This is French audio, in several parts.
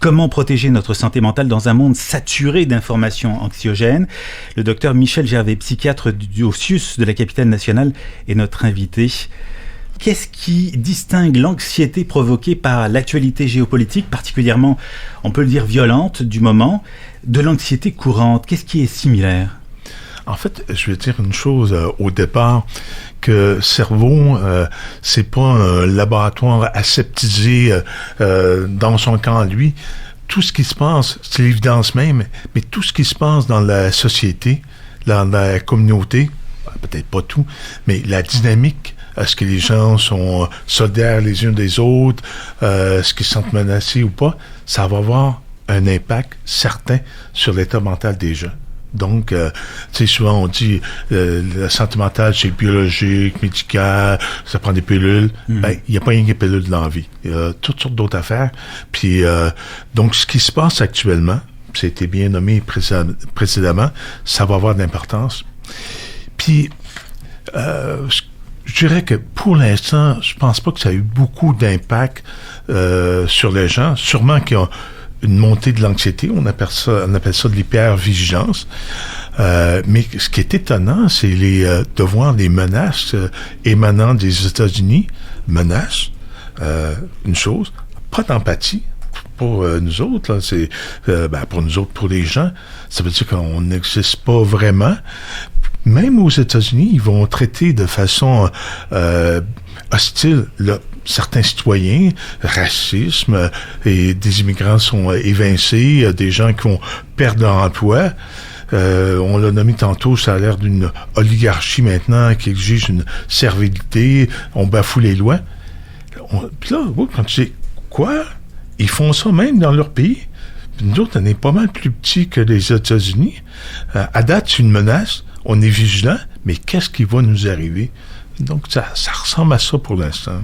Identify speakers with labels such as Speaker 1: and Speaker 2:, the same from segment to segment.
Speaker 1: Comment protéger notre santé mentale dans un monde saturé d'informations anxiogènes? Le docteur Michel Gervais, psychiatre au CIUS de la capitale nationale, est notre invité. Qu'est-ce qui distingue l'anxiété provoquée par l'actualité géopolitique, particulièrement, on peut le dire, violente du moment, de l'anxiété courante? Qu'est-ce qui est similaire?
Speaker 2: En fait, je vais dire une chose au départ, que cerveau, c'est pas un laboratoire aseptisé dans son camp, lui. Tout ce qui se passe, c'est l'évidence même, mais tout ce qui se passe dans la société, dans la communauté, peut-être pas tout, mais la dynamique, est-ce que les gens sont solidaires les uns des autres, est-ce qu'ils se sentent menacés ou pas, ça va avoir un impact certain sur l'état mental des gens. Donc, tu sais, souvent on dit la santé mentale, c'est biologique, médical, ça prend des pilules. Ben, il n'y a pas rien que des pilules dans la vie. Il y a toutes sortes d'autres affaires. Puis, donc, ce qui se passe actuellement, c'était bien nommé précédemment, ça va avoir de l'importance. Puis, je dirais que pour l'instant, je pense pas que ça a eu beaucoup d'impact sur les gens. Sûrement qu'il y a une montée de l'anxiété, on appelle ça de l'hypervigilance. Mais ce qui est étonnant, c'est de voir les menaces émanant des États-Unis. Menaces, une chose, pas d'empathie pour nous autres. Là, c'est pour nous autres, pour les gens, ça veut dire qu'on n'existe pas vraiment. Même aux États-Unis, ils vont traiter de façon hostile certains citoyens, racisme, et des immigrants sont évincés, des gens qui vont perdre leur emploi. On l'a nommé tantôt, ça a l'air d'une oligarchie maintenant qui exige une servilité, on bafoue les lois. Puis là, quand tu sais quoi, ils font ça même dans leur pays. Puis nous autres, on est pas mal plus petits que les États-Unis. À date, c'est une menace, on est vigilant, mais qu'est-ce qui va nous arriver? Donc, ça ressemble à ça pour l'instant.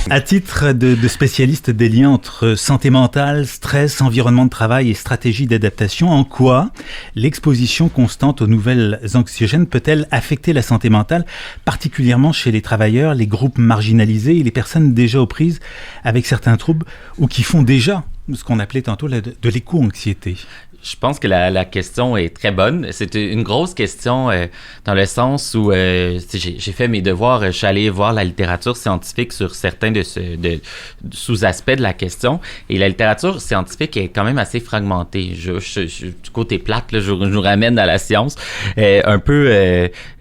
Speaker 1: À titre de spécialiste des liens entre santé mentale, stress, environnement de travail et stratégie d'adaptation, en quoi l'exposition constante aux nouvelles anxiogènes peut-elle affecter la santé mentale, particulièrement chez les travailleurs, les groupes marginalisés et les personnes déjà aux prises avec certains troubles ou qui font déjà ce qu'on appelait tantôt de l'éco-anxiété?
Speaker 3: Je pense que la question est très bonne. C'est une grosse question dans le sens où j'ai fait mes devoirs. Je suis allé voir la littérature scientifique sur certains de sous-aspects de la question. Et la littérature scientifique est quand même assez fragmentée. Du côté plate, là, je nous ramène à la science. Un peu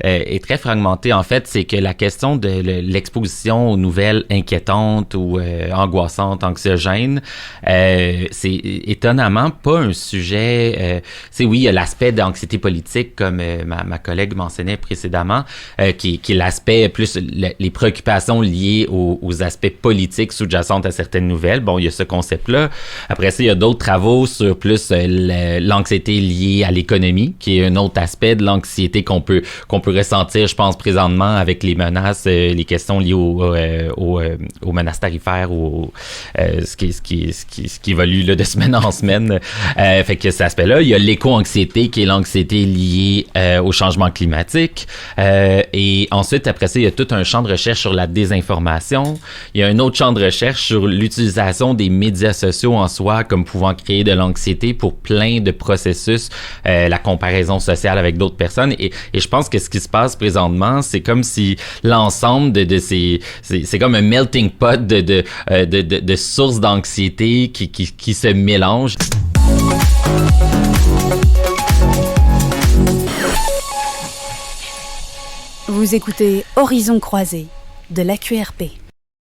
Speaker 3: est très fragmentée. En fait, c'est que la question de l'exposition aux nouvelles inquiétantes ou angoissantes, anxiogènes, c'est étonnamment pas un sujet. Oui, il y a l'aspect d'anxiété politique, comme ma collègue mentionnait précédemment, qui est l'aspect plus les préoccupations liées aux aspects politiques sous-jacentes à certaines nouvelles. Bon, il y a ce concept-là. Après ça, il y a d'autres travaux sur plus l'anxiété liée à l'économie, qui est un autre aspect de l'anxiété qu'on peut ressentir, je pense, présentement avec les menaces, les questions liées aux menaces tarifaires ou ce qui évolue là, de semaine en semaine. Fait que cet aspect-là, il y a l'éco-anxiété qui est l'anxiété liée au changement climatique. Et ensuite, après ça, il y a tout un champ de recherche sur la désinformation. Il y a un autre champ de recherche sur l'utilisation des médias sociaux en soi comme pouvant créer de l'anxiété pour plein de processus, la comparaison sociale avec d'autres personnes. Et je pense que ce qui se passe présentement, c'est comme si l'ensemble de ces... C'est comme un melting pot de sources d'anxiété qui se mélangent.
Speaker 4: Vous écoutez Horizons croisés de l'AQRP.